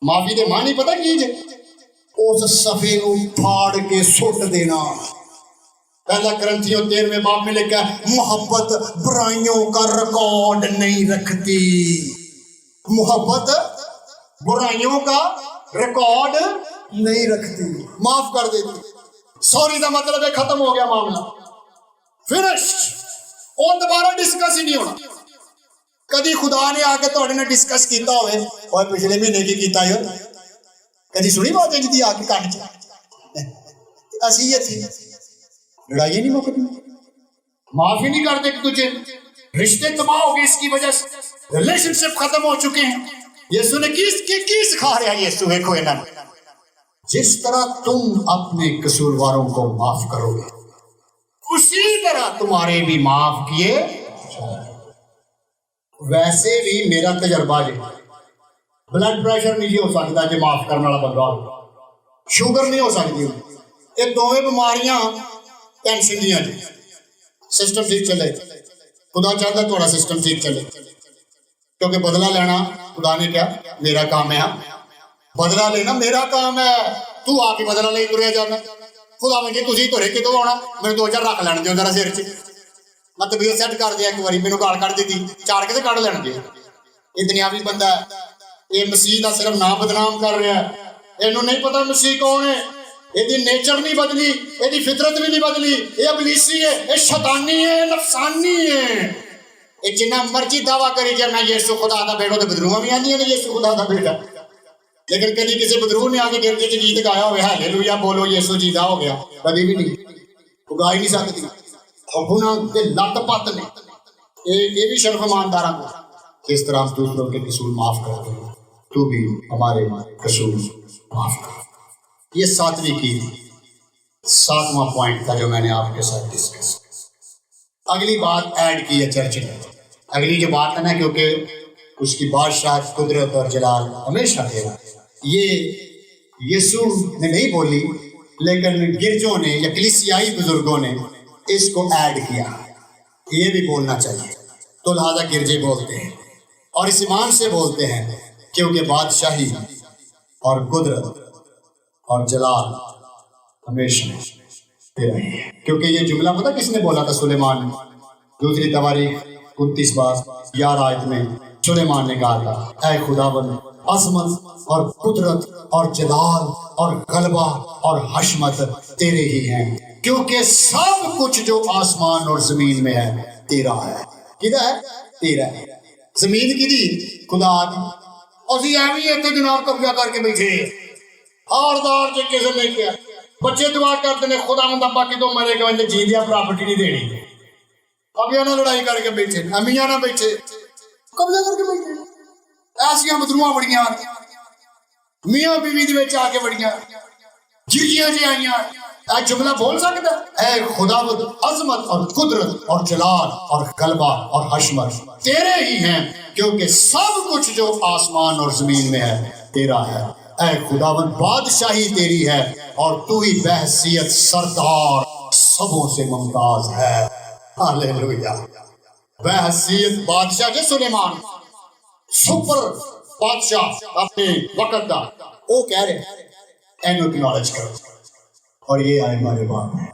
معافی دے معنی پتہ کی جے؟ اس صفحے کو پھاڑ کے سٹ دینا۔ پہلا کرنتھیوں 13 باب میں لکھا ہے محبت برائیوں کا ریکارڈ نہیں رکھتی، محبت برائیوں کا ریکارڈ نہیں رکھتی، معاف کر دیتی۔ سوری کا مطلب ہے ختم ہو گیا معاملہ، فنشڈ، اور دوبارہ ڈسکس ہی نہیں ہونا۔ کدی خدا نے آ کے تھوڑے نے ڈسکس کیتا ہوئے اور پچھلے مہینے کی کیتا ہے، کدی سنی بات ہے جی آ کے کان چ اسی یہ تھی، لڑائی نہیں مکتی، معافی نہیں کرتے کہ تجھے، رشتے تباہ ہو گئے اس کی وجہ سے، ریلیشن شپ ختم ہو چکے ہیں۔ یسوع نے کی سکھا رہا ہے؟ یسوع ایک ہوئے نا، جس طرح تم اپنے قصورواروں کو معاف کرو گے اسی طرح تمہارے بھی معاف کیے جائیں۔ ویسے بھی میرا تجربہ ہے، بلڈ پریشر نہیں ہو سکتا جی معاف کرنے والا بندہ، شوگر نہیں ہو سکتی، یہ دونوں بیماریاں ٹینشن دیا جی سسٹم ٹھیک چلے خدا چاہتا تھوڑا سسٹم ٹھیک چلے کیونکہ بدلہ لینا خدا نے کیا میرا کام ہے بدلہ لینا میرا کام ہے تو آ کے بدلہ لے تریا جانا خدا میں کہ تھی تھوڑے کتوں آنا میرے 2 4 رکھ لین دو ذرا سر چ میں طبیعت سیٹ کر دیا ایک بار میرے گال کٹ دیتی 4 کے کٹ لین دے یہ دنیاوی بندہ ہے یہ مسیح کا صرف نام بدنام کر رہا ہے یہ نہیں پتا مسیح کون ہے یہ نیچر نہیں بدلی یہ فطرت بھی نہیں بدلی یہ ابلیسی ہے یہ شیطانی ہے نفسانی ہے یہ جنہ مرضی دعویٰ کری کہ میں یسوع خدا دا بیٹا تو بدروہاں بھی آندی ہیں یسوع خدا دا بیٹا لیکن کبھی کسی بدروہ نے آگے گرجے چ گیت گایا ہوئے ہالےلویا بولو یسوع جیندہ ہو گیا کبھی بھی نہیں وہ گا ہی نہیں سکتی گناہ کے لت پت نے یہ بھی شرف ایمانداراں کو کس طرح ہم دوسروں کے قصور معاف کرتے ہیں تو بھی ہمارے قصور معاف کر یہ 7ویں کی 7واں پوائنٹ تھا جو میں نے آپ کے ساتھ ڈسکس اگلی بات ایڈ کی ہے چرچ میں اگلی جو بات ہے نا کیونکہ اس کی بادشاہ قدرت اور جلال ہمیشہ تھا یہ یسوع نے نہیں بولی لیکن گرجوں نے یا کلیسیائی بزرگوں نے اس کو ایڈ کیا یہ بھی بولنا چاہیے تو لہذا گرجے بولتے ہیں اور اس ایمان سے بولتے ہیں کیونکہ بادشاہی اور قدرت اور جلال ہمیشہ تیرا ہی ہے کیونکہ یہ جملہ پتہ کس نے بولا تھا سلیمان نے دوسری تواریخ 29 بار 11 آیت میں سلیمان نے کہا تھا اے خداوند عظمت اور قدرت اور جلال اور غلبہ اور حشمت تیرے ہی ہیں کیونکہ سب کچھ جو آسمان اور زمین میں ہے تیرا ہے کدھا ہے تیرا ہے زمین کی دی خدا دی اور ایویں اتنے جناب قبضہ کر کے بیٹھے ہار دار جو کسی نے کیا بچے دعا کرتے ہیں خدا مند ابا کی تو مرے گا انہیں جیندیا پراپرٹی نہیں دینی اب یہ نہ لڑائی کر کے بیٹھے امیاں نہ بیٹھے قبضہ کر کے بیٹھے ایسیاں بدروہاں بڑیاں میاں بیوی دے وچ آ کے بڑیاں جھگیاں جی آئیاں اے جملہ بول سکتا اے خداوند عظمت اور قدرت اور جلال اور غلبہ اور حشمت تیرے ہی ہیں کیونکہ سب کچھ جو آسمان اور زمین میں ہے تیرا ہے اے خداوند بادشاہی تیری ہے اور تو ہی بحیثیت سردار سبوں سے ممتاز ہے ہالےلویا بحیثیت بادشاہ کے سلیمان سپر بادشاہ اپنے وقت دا وہ کہہ رہے ہیں اینو اکنالج کرو اور یہ آئے ہمارے بعد میں